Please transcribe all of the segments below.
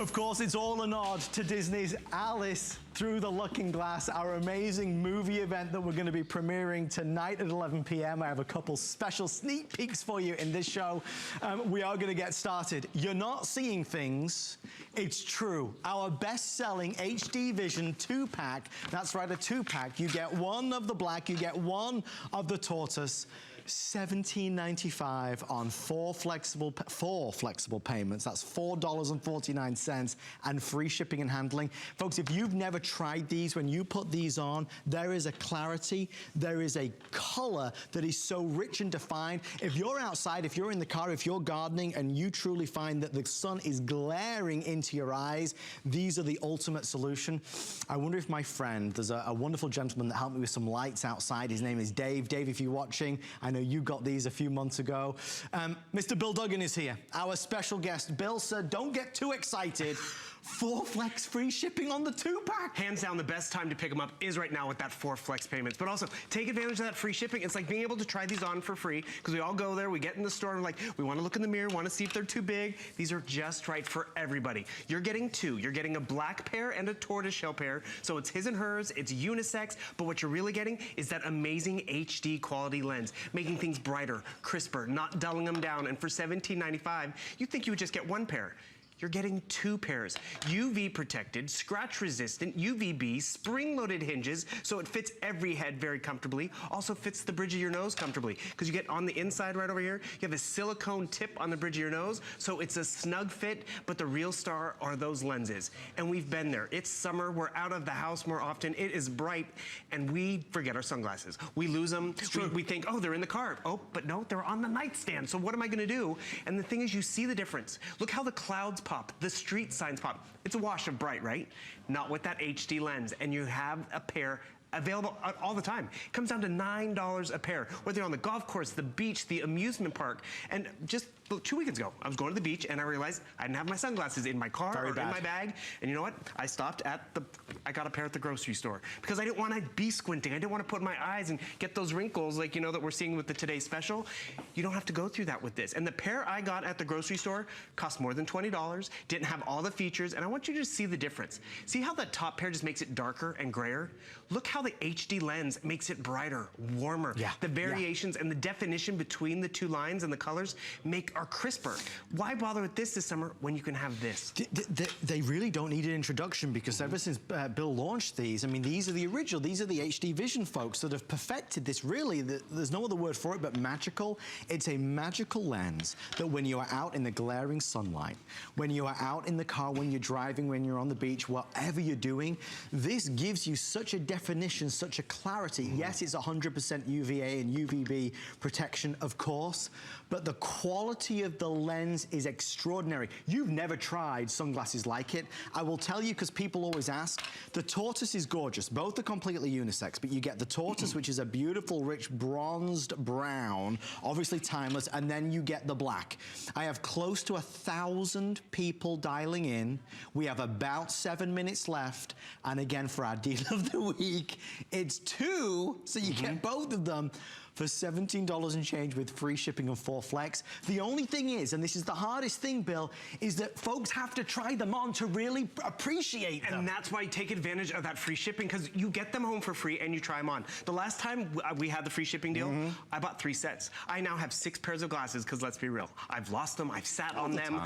Of course, it's all a nod to Disney's Alice Through the Looking Glass, our amazing movie event that we're going to be premiering tonight at 11 p.m. I have a couple special sneak peeks for you in this show. We are going to get started. You're not seeing things, it's true. Our best-selling HD Vision 2-pack, that's right, a 2-pack. You get one of the black, you get one of the tortoise. $17.95 on four flexible payments. That's $4.49 and free shipping and handling. Folks, if you've never tried these, when you put these on, there is a clarity, there is a color that is so rich and defined. If you're outside, if you're in the car, if you're gardening and you truly find that the sun is glaring into your eyes, these are the ultimate solution. I wonder if my friend, there's a wonderful gentleman that helped me with some lights outside. His name is Dave. Dave, if you're watching, I know you got these a few months ago. Mr. Bill Duggan is here, our special guest. Bill, sir, don't get too excited. 4 flex free shipping on the 2-pack. Hands down, the best time to pick them up is right now with that 4 flex payments. But also, take advantage of that free shipping. It's like being able to try these on for free, because we all go there, we get in the store, and we're like, we want to look in the mirror, want to see if they're too big. These are just right for everybody. You're getting 2. You're getting a black pair and a tortoiseshell pair. So it's his and hers, it's unisex, but what you're really getting is that amazing HD quality lens, making things brighter, crisper, not dulling them down. And for $17.95, you'd think you would just get 1 pair. You're getting 2 pairs. UV protected, scratch resistant, UVB, spring-loaded hinges, so it fits every head very comfortably. Also fits the bridge of your nose comfortably, because you get on the inside right over here, you have a silicone tip on the bridge of your nose, so it's a snug fit, but the real star are those lenses. And we've been there. It's summer, we're out of the house more often, it is bright, and we forget our sunglasses. We lose them, we think, oh, they're in the car. Oh, but no, they're on the nightstand, so what am I gonna do? And the thing is, you see the difference. Look how the clouds pop, the street signs pop. It's a wash of bright, right? Not with that HD lens, and you have a pair available all the time. It comes down to $9 a pair, whether you're on the golf course, the beach, the amusement park. And just 2 weekends ago, I was going to the beach and I realized I didn't have my sunglasses in my car or in my bag. And you know what? I stopped at I got a pair at the grocery store because I didn't want to be squinting. I didn't want to put my eyes and get those wrinkles like, you know, that we're seeing with the Today Special. You don't have to go through that with this. And the pair I got at the grocery store cost more than $20, didn't have all the features, and I want you to see the difference. See how that top pair just makes it darker and grayer? Look how the HD lens makes it brighter, warmer. Yeah. The variations and the definition between the 2 lines and the colors are crisper. Why bother with this summer when you can have this? They really don't need an introduction, because ever since Bill launched these, I mean, these are the original, these are the HD Vision folks that have perfected this. Really, there's no other word for it but magical. It's a magical lens that when you are out in the glaring sunlight, when you are out in the car, when you're driving, when you're on the beach, whatever you're doing, this gives you such a definition, such a clarity. Yes, it's 100% UVA and UVB protection, of course, but the quality of the lens is extraordinary. You've never tried sunglasses like it. I will tell you, because people always ask, the tortoise is gorgeous. Both are completely unisex, but you get the tortoise, which is a beautiful, rich, bronzed brown, obviously timeless, and then you get the black. I have close to 1,000 people dialing in. We have about 7 minutes left, and again, for our deal of the week, it's 2, so you get both of them for $17 and change with free shipping and 4 flex. The only thing is, and this is the hardest thing, Bill, is that folks have to try them on to really appreciate them. And that's why you take advantage of that free shipping, because you get them home for free and you try them on. The last time we had the free shipping deal, I bought 3 sets. I now have 6 pairs of glasses, because let's be real, I've lost them, I've sat on them.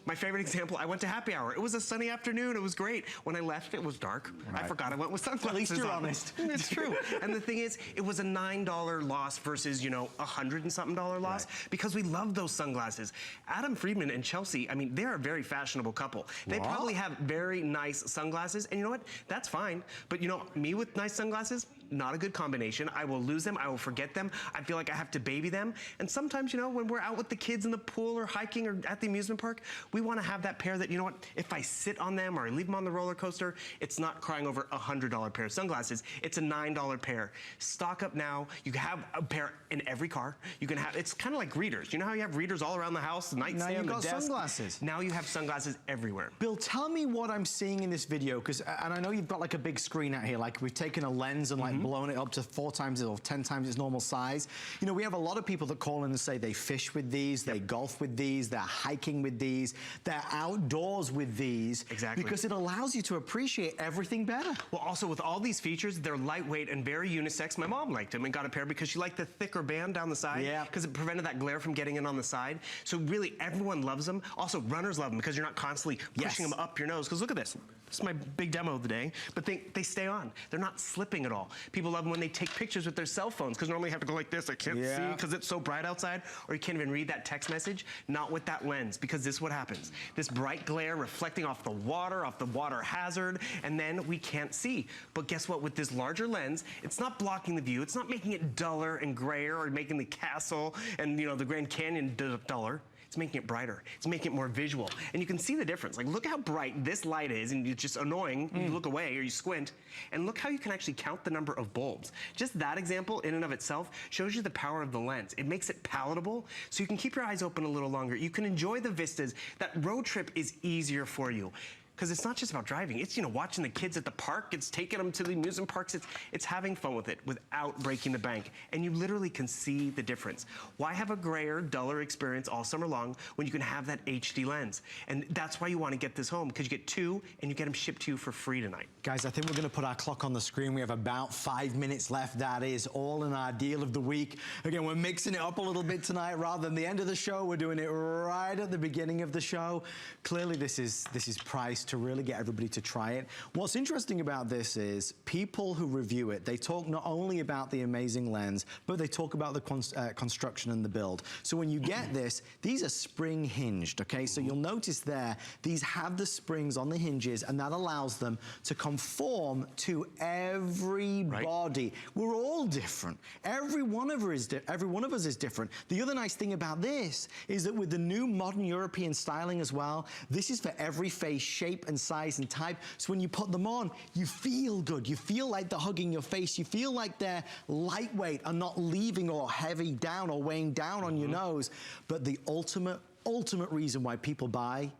My favorite example, I went to happy hour. It was a sunny afternoon, it was great. When I left, it was dark. I forgot I went with sunglasses on. At least you're honest. It's true. And the thing is, it was a $9 loss versus, you know, $100 and something loss, because we love those sunglasses. Adam Friedman and Chelsea, I mean, they're a very fashionable couple. They probably have very nice sunglasses, and you know what? That's fine. But you know, me with nice sunglasses, not a good combination. I will lose them, I will forget them. I feel like I have to baby them. And sometimes, you know, when we're out with the kids in the pool or hiking or at the amusement park, we want to have that pair that, you know what, if I sit on them or I leave them on the roller coaster, it's not crying over a $100 pair of sunglasses. It's a $9 pair. Stock up now. You have a pair in every car. You can have, it's kind of like readers. You know how you have readers all around the house, the nightstand, the desk? Now you've got sunglasses. Now you have sunglasses everywhere. Bill, tell me what I'm seeing in this video, because, and I know you've got like a big screen out here, like we've taken a lens and like blown it up to 4 times or 10 times its normal size. You know, we have a lot of people that call in and say they fish with these, they golf with these, they're hiking with these, they're outdoors with these. Exactly. Because it allows you to appreciate everything better. Well, also with all these features, they're lightweight and very unisex. My mom liked them and got a pair because she liked the thicker band down the side. Yeah. Because it prevented that glare from getting in on the side. So really, everyone loves them. Also, runners love them because you're not constantly pushing them up your nose. Because look at this. This is my big demo of the day. But they stay on. They're not slipping at all. People love them when they take pictures with their cell phones because normally you have to go like this. I can't see because it's so bright outside. Or you can't even read that text message. Not with that lens, because this is what happens. This bright glare reflecting off the water hazard, and then we can't see. But guess what? With this larger lens, it's not blocking the view. It's not making it duller and grayer or making the castle and, you know, the Grand Canyon duller. It's making it brighter. It's making it more visual. And you can see the difference. Like, look how bright this light is, and it's just annoying. You look away or you squint, and look how you can actually count the number of bulbs. Just that example in and of itself shows you the power of the lens. It makes it palatable, so you can keep your eyes open a little longer. You can enjoy the vistas. That road trip is easier for you. Because it's not just about driving. It's, you know, watching the kids at the park. It's taking them to the amusement parks. It's having fun with it without breaking the bank. And you literally can see the difference. Why have a grayer, duller experience all summer long when you can have that HD lens? And that's why you want to get this home, because you get 2 and you get them shipped to you for free tonight. Guys, I think we're going to put our clock on the screen. We have about 5 minutes left. That is all in our deal of the week. Again, we're mixing it up a little bit tonight. Rather than the end of the show, we're doing it right at the beginning of the show. Clearly, this is priced to really get everybody to try it. What's interesting about this is people who review it, they talk not only about the amazing lens, but they talk about the construction and the build. So when you get this, these are spring hinged, okay? So you'll notice there, these have the springs on the hinges, and that allows them to conform to everybody. We're all different. Every one of us is different. The other nice thing about this is that with the new modern European styling as well, this is for every face shape and size and type. So when you put them on, you feel good. You feel like they're hugging your face. You feel like they're lightweight and not leaving or heavy down or weighing down on your nose. But the ultimate reason why people buy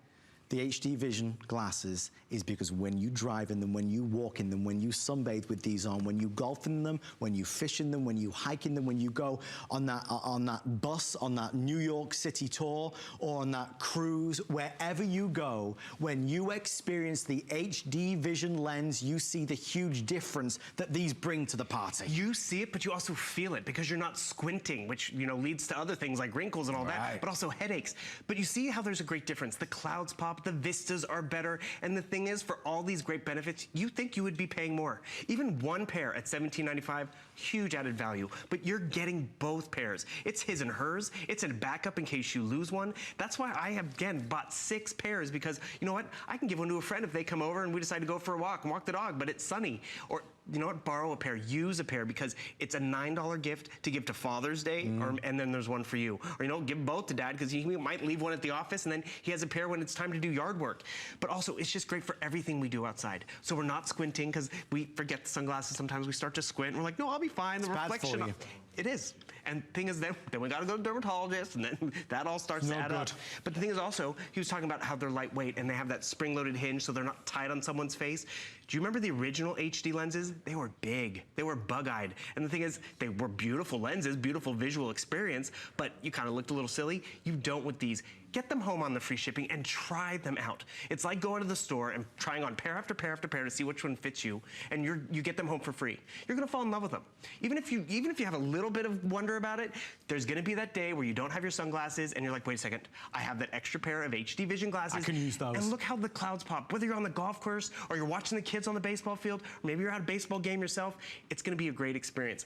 the HD Vision glasses is because when you drive in them, when you walk in them, when you sunbathe with these on, when you golf in them, when you fish in them, when you hike in them, when you go on that bus, on that New York City tour, or on that cruise, wherever you go, when you experience the HD Vision lens, you see the huge difference that these bring to the party. You see it, but you also feel it because you're not squinting, which, you know, leads to other things like wrinkles and all that, but also headaches. But you see how there's a great difference. The clouds pop, the vistas are better, and the thing is, for all these great benefits, you think you would be paying more. Even one pair at $17.95, huge added value, but you're getting both pairs. It's his and hers. It's a backup in case you lose one. That's why I have, again, bought 6 pairs, because you know what? I can give one to a friend if they come over and we decide to go for a walk and walk the dog, but it's sunny. Or, you know what? Borrow a pair, use a pair, because it's a $9 gift to give to Father's Day, and then there's one for you. Or, you know, give both to Dad, because he might leave one at the office, and then he has a pair when it's time to do yard work. But also, it's just great for everything we do outside. So we're not squinting, because we forget the sunglasses. Sometimes we start to squint, and we're like, no, I'll be fine. The reflection. It is. And the thing is, then we got to go to the dermatologist, and then that all starts to add up. But the thing is also, he was talking about how they're lightweight, and they have that spring-loaded hinge, so they're not tight on someone's face. Do you remember the original HD lenses? They were big. They were bug-eyed. And the thing is, they were beautiful lenses, beautiful visual experience, but you kind of looked a little silly. You don't with these. Get them home on the free shipping and try them out. It's like going to the store and trying on pair after pair after pair to see which one fits you, and you get them home for free. You're gonna fall in love with them. Even if you have a little bit of wonder about it, there's gonna be that day where you don't have your sunglasses and you're like, wait a second, I have that extra pair of HD Vision glasses. I can use those. And look how the clouds pop. Whether you're on the golf course or you're watching the kids on the baseball field, or maybe you're at a baseball game yourself, it's gonna be a great experience.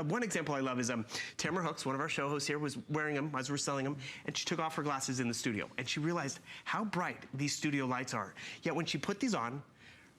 One example I love is Tamara Hooks, one of our show hosts here, was wearing them as we're selling them, and she took off her glasses in the studio, and she realized how bright these studio lights are. Yet when she put these on,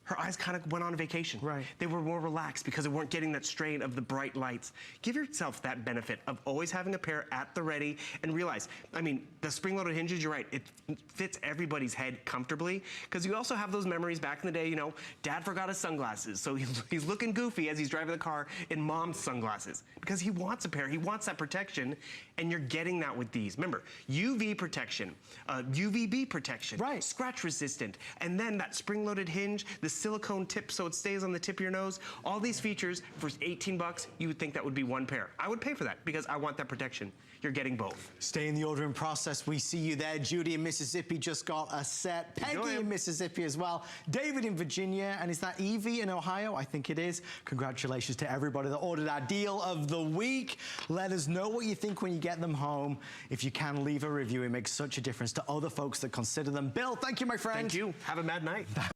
her eyes kind of went on vacation. Right. They were more relaxed because they weren't getting that strain of the bright lights. Give yourself that benefit of always having a pair at the ready, and realize, I mean, the spring-loaded hinges, you're right, it fits everybody's head comfortably, because you also have those memories back in the day, you know, Dad forgot his sunglasses, so he's looking goofy as he's driving the car in Mom's sunglasses, because he wants a pair, he wants that protection, and you're getting that with these. Remember, UV protection, UVB protection, scratch resistant, and then that spring-loaded hinge, the silicone tip so it stays on the tip of your nose. All these features for 18 bucks, you would think that would be one pair. I would pay for that because I want that protection. You're getting both. Stay in the ordering process. We see you there. Judy in Mississippi just got a set. Peggy in Mississippi as well. David in Virginia. And is that Evie in Ohio? I think it is. Congratulations to everybody that ordered our deal of the week. Let us know what you think when you get them home. If you can, leave a review. It makes such a difference to other folks that consider them. Bill, thank you, my friend. Thank you. Have a mad night.